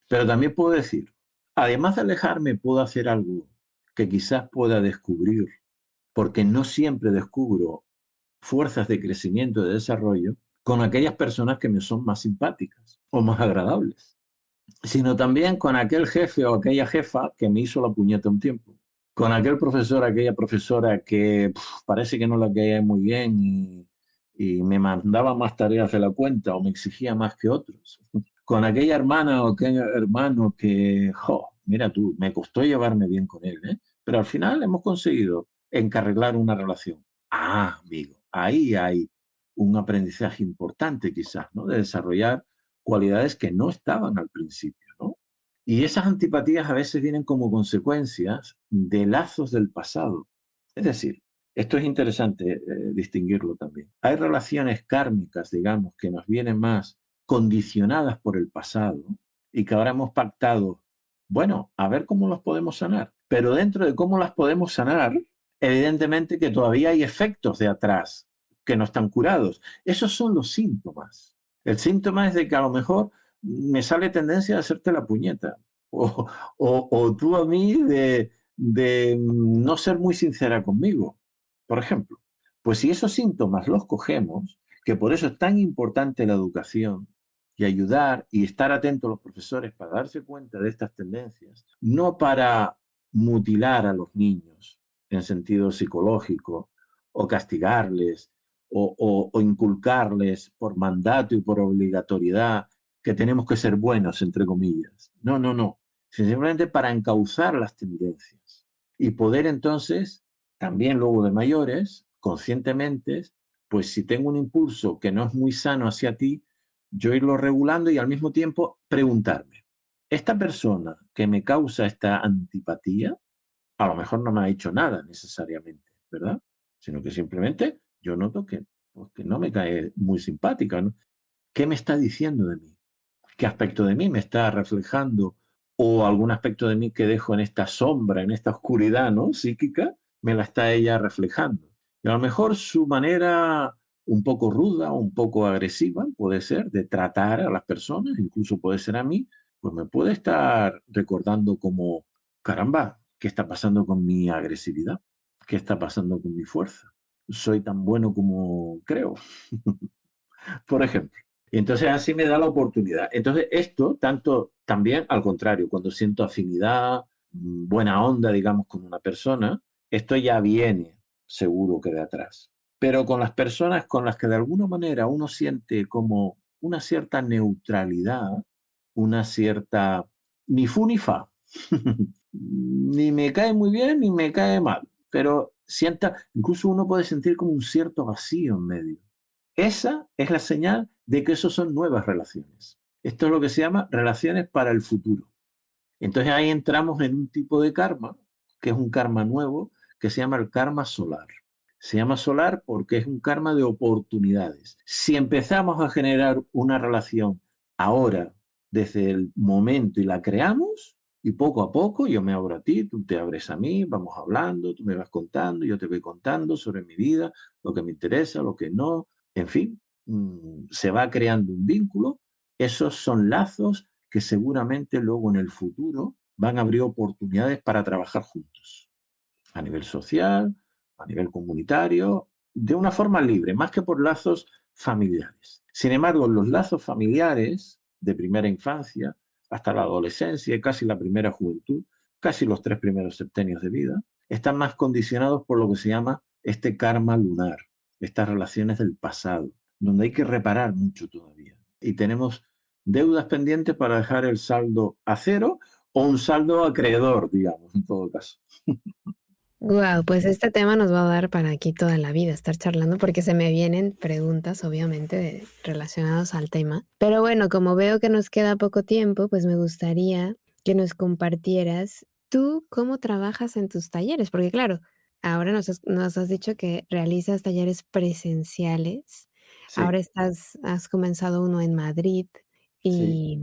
Pero también puedo decir, además de alejarme, puedo hacer algo que quizás pueda descubrir, porque no siempre descubro fuerzas de crecimiento, de desarrollo, con aquellas personas que me son más simpáticas o más agradables, sino también con aquel jefe o aquella jefa que me hizo la puñeta un tiempo, con aquel profesor, aquella profesora que parece que no la caía muy bien y me mandaba más tareas de la cuenta o me exigía más que otros, con aquella hermana o aquel hermano que, mira tú, me costó llevarme bien con él, ¿eh? Pero al final hemos conseguido encarrilar una relación. Ah, amigo, ahí hay un aprendizaje importante quizás, ¿no? De desarrollar cualidades que no estaban al principio, ¿no? Y esas antipatías a veces vienen como consecuencias de lazos del pasado. Es decir, esto es interesante distinguirlo también. Hay relaciones kármicas, digamos, que nos vienen más condicionadas por el pasado y que ahora hemos pactado, bueno, a ver cómo las podemos sanar. Pero dentro de cómo las podemos sanar, evidentemente que todavía hay efectos de atrás que no están curados. Esos son los síntomas. El síntoma es de que a lo mejor me sale tendencia a hacerte la puñeta. O tú a mí de no ser muy sincera conmigo, por ejemplo. Pues si esos síntomas los cogemos, que por eso es tan importante la educación y ayudar y estar atentos a los profesores para darse cuenta de estas tendencias, no para mutilar a los niños en sentido psicológico o castigarles o inculcarles por mandato y por obligatoriedad que tenemos que ser buenos, entre comillas. No, no, no. Simplemente para encauzar las tendencias y poder entonces, también luego de mayores, conscientemente, pues si tengo un impulso que no es muy sano hacia ti, yo irlo regulando y al mismo tiempo preguntarme, ¿esta persona que me causa esta antipatía a lo mejor no me ha hecho nada necesariamente, ¿verdad? Sino que simplemente yo noto que, pues, que no me cae muy simpática, ¿no? ¿Qué me está diciendo de mí? ¿Qué aspecto de mí me está reflejando? O algún aspecto de mí que dejo en esta sombra, en esta oscuridad, ¿no? Psíquica, me la está ella reflejando. Y a lo mejor su manera un poco ruda, un poco agresiva, puede ser, de tratar a las personas, incluso puede ser a mí, pues me puede estar recordando como, caramba, ¿qué está pasando con mi agresividad? ¿Qué está pasando con mi fuerza? ¿Soy tan bueno como creo? Por ejemplo. Y entonces así me da la oportunidad. Entonces esto, tanto también al contrario, cuando siento afinidad, buena onda, digamos, con una persona, esto ya viene seguro que de atrás. Pero con las personas con las que de alguna manera uno siente como una cierta neutralidad, una cierta ni fu ni fa, ni me cae muy bien ni me cae mal, pero sienta, incluso uno puede sentir como un cierto vacío en medio. Esa es la señal de que eso son nuevas relaciones. Esto es lo que se llama relaciones para el futuro. Entonces ahí entramos en un tipo de karma, que es un karma nuevo, que se llama el karma solar. Se llama solar porque es un karma de oportunidades. Si empezamos a generar una relación ahora, desde el momento y la creamos, y poco a poco yo me abro a ti, tú te abres a mí, vamos hablando, tú me vas contando, yo te voy contando sobre mi vida, lo que me interesa, lo que no, en fin, se va creando un vínculo. Esos son lazos que seguramente luego en el futuro van a abrir oportunidades para trabajar juntos, a nivel social, a nivel comunitario, de una forma libre, más que por lazos familiares. Sin embargo, los lazos familiares de primera infancia hasta la adolescencia y casi la primera juventud, casi los 3 primeros septenios de vida, están más condicionados por lo que se llama este karma lunar, estas relaciones del pasado, donde hay que reparar mucho todavía. Y tenemos deudas pendientes para dejar el saldo a cero o un saldo acreedor, digamos, en todo caso. Wow, pues este tema nos va a dar para aquí toda la vida estar charlando porque se me vienen preguntas, obviamente, relacionadas al tema. Pero bueno, como veo que nos queda poco tiempo, pues me gustaría que nos compartieras tú cómo trabajas en tus talleres, porque claro, ahora nos has dicho que realizas talleres presenciales, ahora Sí, has comenzado uno en Madrid sí, y,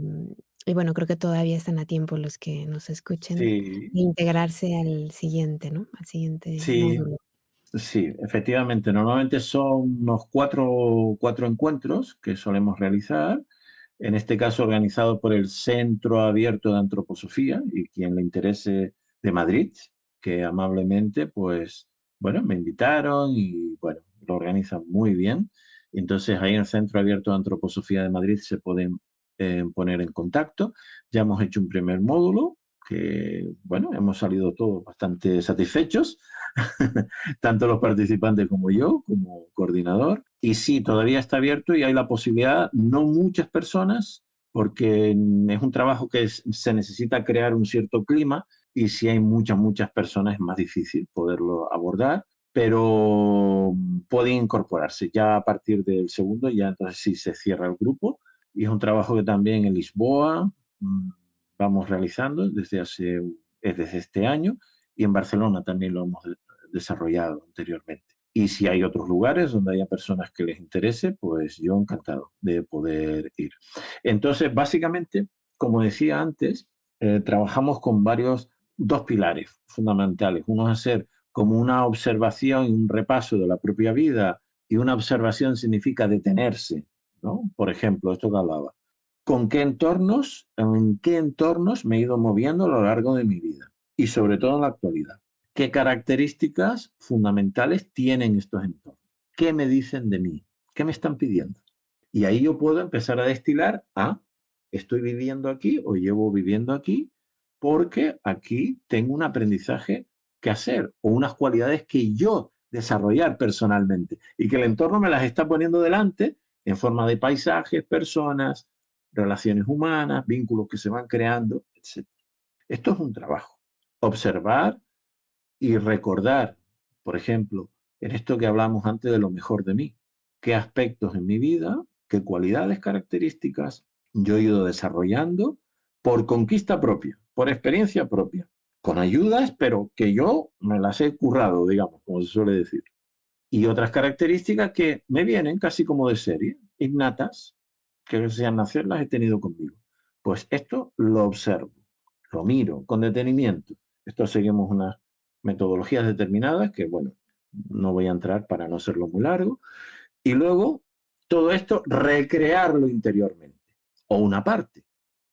y bueno, creo que todavía están a tiempo los que nos escuchen sí, de integrarse al siguiente, ¿no? Al siguiente sí, módulo. sí, efectivamente. Normalmente son unos cuatro encuentros que solemos realizar, en este caso organizado por el Centro Abierto de Antroposofía y quien le interese de Madrid, que amablemente, pues, bueno, me invitaron y, bueno, lo organizan muy bien. Entonces, ahí en el Centro Abierto de Antroposofía de Madrid se pueden poner en contacto. Ya hemos hecho un primer módulo que, bueno, hemos salido todos bastante satisfechos, tanto los participantes como yo, como coordinador. Y sí, todavía está abierto y hay la posibilidad, no muchas personas, porque es un trabajo que se necesita crear un cierto clima y si hay muchas personas es más difícil poderlo abordar, pero pueden incorporarse. Ya a partir del segundo, ya entonces sí se cierra el grupo y es un trabajo que también en Lisboa vamos realizando desde este año y en Barcelona también lo hemos desarrollado anteriormente. Y si hay otros lugares donde haya personas que les interese, pues yo encantado de poder ir. Entonces, básicamente, como decía antes, trabajamos con dos pilares fundamentales. Uno es hacer como una observación y un repaso de la propia vida, y una observación significa detenerse, ¿no? Por ejemplo, esto que hablaba. En qué entornos me he ido moviendo a lo largo de mi vida? Y sobre todo en la actualidad. ¿Qué características fundamentales tienen estos entornos? ¿Qué me dicen de mí? ¿Qué me están pidiendo? Y ahí yo puedo empezar a destilar estoy viviendo aquí o llevo viviendo aquí porque aquí tengo un aprendizaje que hacer o unas cualidades que yo desarrollar personalmente y que el entorno me las está poniendo delante en forma de paisajes, personas, relaciones humanas, vínculos que se van creando, etc. Esto es un trabajo. Observar y recordar, por ejemplo, en esto que hablamos antes de lo mejor de mí, qué aspectos en mi vida, qué cualidades, características yo he ido desarrollando por conquista propia, por experiencia propia, con ayudas, pero que yo me las he currado, digamos, como se suele decir. Y otras características que me vienen casi como de serie, innatas, que sean nacer, las he tenido conmigo. Pues esto lo observo, lo miro con detenimiento. Esto seguimos unas metodologías determinadas que, bueno, no voy a entrar para no hacerlo muy largo. Y luego, todo esto, recrearlo interiormente. O una parte,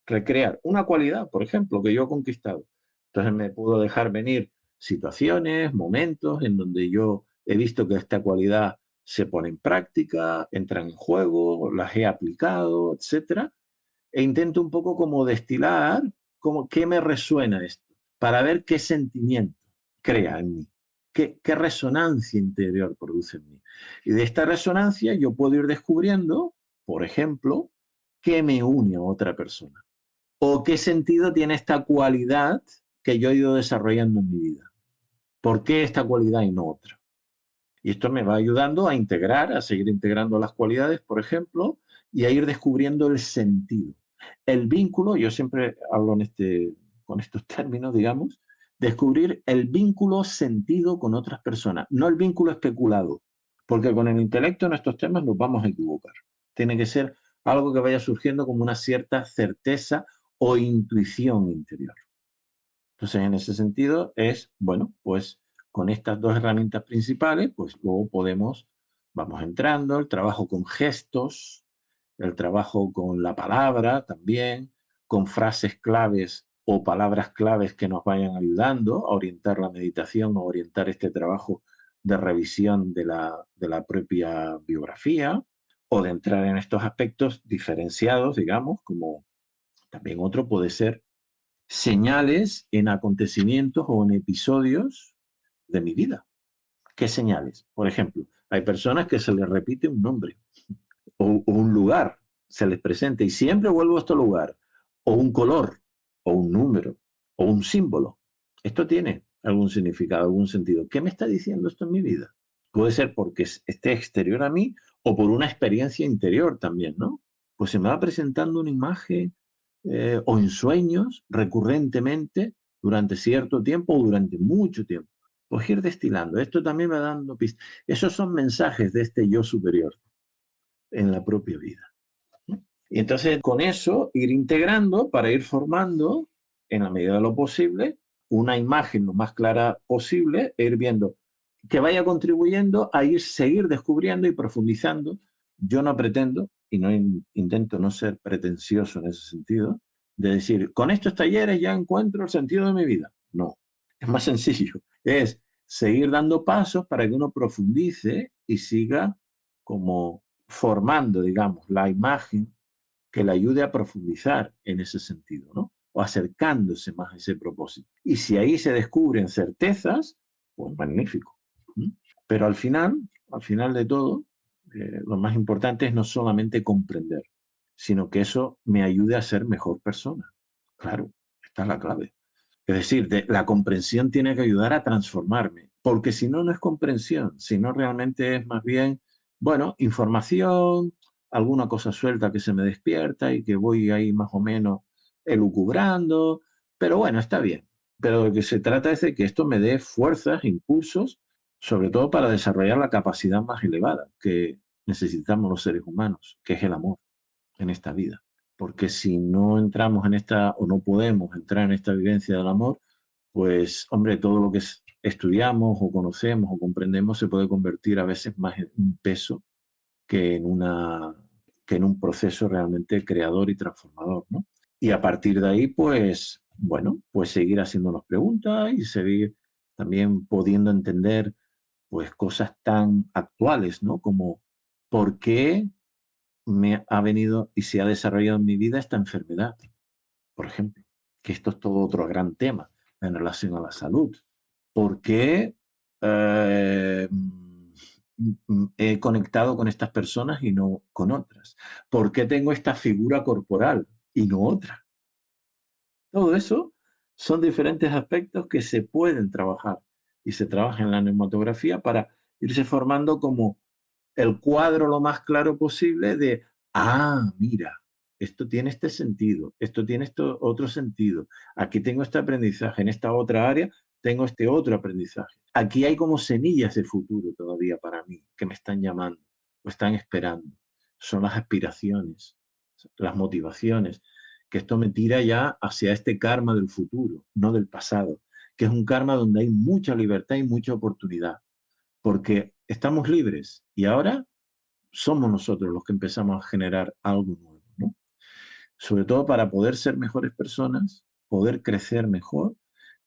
recrear una cualidad, por ejemplo, que yo he conquistado. Entonces me puedo dejar venir situaciones, momentos en donde yo he visto que esta cualidad se pone en práctica, entran en juego, las he aplicado, etcétera, e intento un poco como destilar qué me resuena esto, para ver qué sentimiento crea en mí, qué resonancia interior produce en mí. Y de esta resonancia yo puedo ir descubriendo, por ejemplo, qué me une a otra persona o qué sentido tiene esta cualidad que yo he ido desarrollando en mi vida. ¿Por qué esta cualidad y no otra? Y esto me va ayudando a integrar, a seguir integrando las cualidades, por ejemplo, y a ir descubriendo el sentido. El vínculo, yo siempre hablo con estos términos, digamos, descubrir el vínculo sentido con otras personas, no el vínculo especulado, porque con el intelecto en estos temas nos vamos a equivocar. Tiene que ser algo que vaya surgiendo como una cierta certeza o intuición interior. Entonces, en ese sentido es, bueno, pues con estas dos herramientas principales, pues luego vamos entrando, el trabajo con gestos, el trabajo con la palabra también, con frases claves o palabras claves que nos vayan ayudando a orientar la meditación, a orientar este trabajo de revisión de la propia biografía, o de entrar en estos aspectos diferenciados, digamos, como también otro puede ser señales en acontecimientos o en episodios de mi vida. ¿Qué señales? Por ejemplo, hay personas que se les repite un nombre o un lugar, se les presenta y siempre vuelvo a este lugar, o un color, o un número, o un símbolo. Esto tiene algún significado, algún sentido. ¿Qué me está diciendo esto en mi vida? Puede ser porque esté exterior a mí o por una experiencia interior también, ¿no? Pues se me va presentando una imagen o en sueños recurrentemente durante cierto tiempo o durante mucho tiempo. Pues ir destilando. Esto también me va dando pistas. Esos son mensajes de este yo superior en la propia vida. Y entonces con eso ir integrando para ir formando, en la medida de lo posible, una imagen lo más clara posible e ir viendo que vaya contribuyendo a seguir descubriendo y profundizando. Yo no pretendo, y no intento no ser pretencioso en ese sentido, de decir, con estos talleres ya encuentro el sentido de mi vida. No, es más sencillo. Es seguir dando pasos para que uno profundice y siga como formando, digamos, la imagen que le ayude a profundizar en ese sentido, ¿no? O acercándose más a ese propósito. Y si ahí se descubren certezas, pues magnífico. Pero al final de todo, lo más importante es no solamente comprender, sino que eso me ayude a ser mejor persona. Claro, esta es la clave. Es decir, la comprensión tiene que ayudar a transformarme, porque si no, no es comprensión, sino realmente es más bien, bueno, información, alguna cosa suelta que se me despierta y que voy ahí más o menos elucubrando, pero bueno, está bien. Pero lo que se trata es de que esto me dé fuerzas, impulsos, sobre todo para desarrollar la capacidad más elevada que necesitamos los seres humanos, que es el amor en esta vida. Porque si no entramos en esta, o no podemos entrar en esta vivencia del amor, pues, hombre, todo lo que estudiamos o conocemos o comprendemos se puede convertir a veces más en un peso que en un proceso realmente creador y transformador, ¿no? Y a partir de ahí, pues, bueno, pues seguir haciéndonos preguntas y seguir también pudiendo entender, pues, cosas tan actuales, ¿no? Como, ¿por qué me ha venido y se ha desarrollado en mi vida esta enfermedad, por ejemplo? Que esto es todo otro gran tema en relación a la salud. ¿Por qué he conectado con estas personas y no con otras? ¿Por qué tengo esta figura corporal y no otra? Todo eso son diferentes aspectos que se pueden trabajar y se trabaja en la neumatografía para irse formando como el cuadro lo más claro posible de, mira, esto tiene este sentido, esto tiene este otro sentido, aquí tengo este aprendizaje, en esta otra área tengo este otro aprendizaje. Aquí hay como semillas de futuro todavía para mí que me están llamando o están esperando. Son las aspiraciones, las motivaciones, que esto me tira ya hacia este karma del futuro, no del pasado, que es un karma donde hay mucha libertad y mucha oportunidad porque estamos libres y ahora somos nosotros los que empezamos a generar algo nuevo, ¿no? Sobre todo para poder ser mejores personas, poder crecer mejor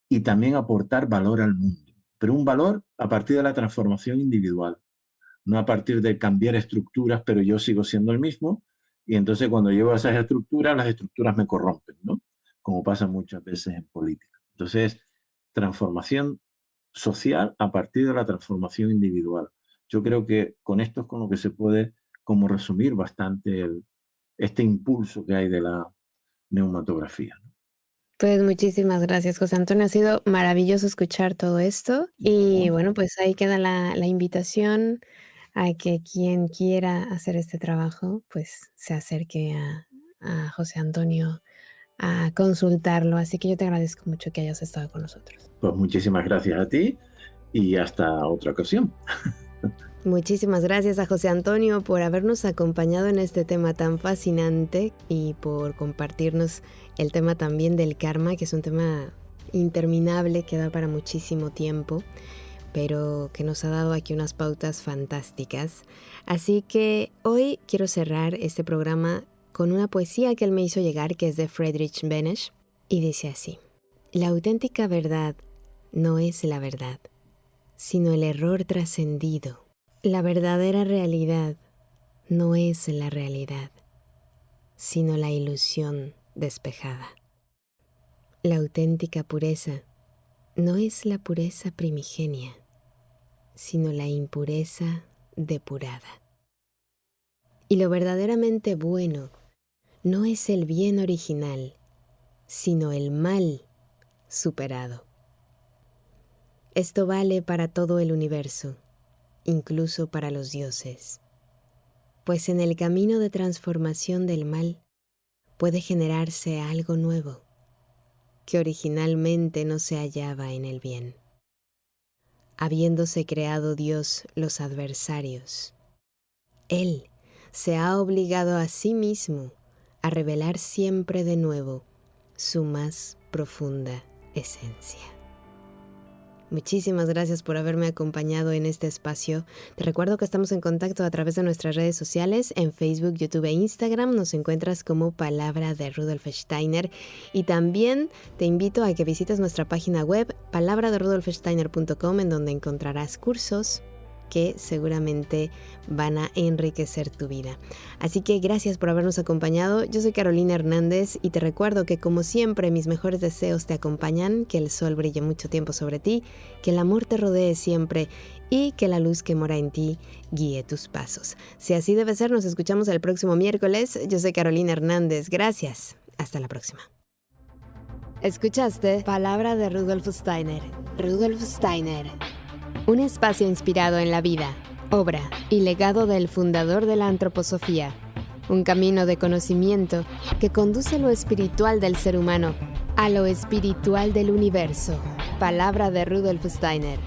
y también aportar valor al mundo, pero un valor a partir de la transformación individual, no a partir de cambiar estructuras, pero yo sigo siendo el mismo y entonces cuando llevo a esas estructuras, las estructuras me corrompen, ¿no? Como pasa muchas veces en política. Entonces, transformación social a partir de la transformación individual. Yo creo que con esto es con lo que se puede como resumir bastante este impulso que hay de la neumatografía, ¿no? Pues muchísimas gracias, José Antonio. Ha sido maravilloso escuchar todo esto. Y Bueno, bueno, pues ahí queda la invitación a que quien quiera hacer este trabajo, pues se acerque a José Antonio a consultarlo. Así que yo te agradezco mucho que hayas estado con nosotros. pues muchísimas gracias a ti y hasta otra ocasión. Muchísimas gracias a José Antonio por habernos acompañado en este tema tan fascinante y por compartirnos el tema también del karma, que es un tema interminable que da para muchísimo tiempo, pero que nos ha dado aquí unas pautas fantásticas. Así que hoy quiero cerrar este programa con una poesía que él me hizo llegar, que es de Friedrich Beneš, y dice así: la auténtica verdad no es la verdad, sino el error trascendido. La verdadera realidad no es la realidad, sino la ilusión despejada. La auténtica pureza no es la pureza primigenia, sino la impureza depurada. Y lo verdaderamente bueno no es el bien original, sino el mal superado. Esto vale para todo el universo, incluso para los dioses, pues en el camino de transformación del mal puede generarse algo nuevo que originalmente no se hallaba en el bien. Habiéndose creado Dios los adversarios, Él se ha obligado a sí mismo a revelar siempre de nuevo su más profunda esencia. Muchísimas gracias por haberme acompañado en este espacio. Te recuerdo que estamos en contacto a través de nuestras redes sociales. En Facebook, YouTube e Instagram nos encuentras como Palabra de Rudolf Steiner. Y también te invito a que visites nuestra página web palabraderudolfsteiner.com, en donde encontrarás cursos que seguramente van a enriquecer tu vida. Así que gracias por habernos acompañado. Yo soy Carolina Hernández y te recuerdo que, como siempre, mis mejores deseos te acompañan, que el sol brille mucho tiempo sobre ti, que el amor te rodee siempre y que la luz que mora en ti guíe tus pasos. Si así debe ser, nos escuchamos el próximo miércoles. Yo soy Carolina Hernández. Gracias. Hasta la próxima. Escuchaste Palabra de Rudolf Steiner. Rudolf Steiner. Un espacio inspirado en la vida, obra y legado del fundador de la antroposofía. Un camino de conocimiento que conduce lo espiritual del ser humano a lo espiritual del universo. Palabra de Rudolf Steiner.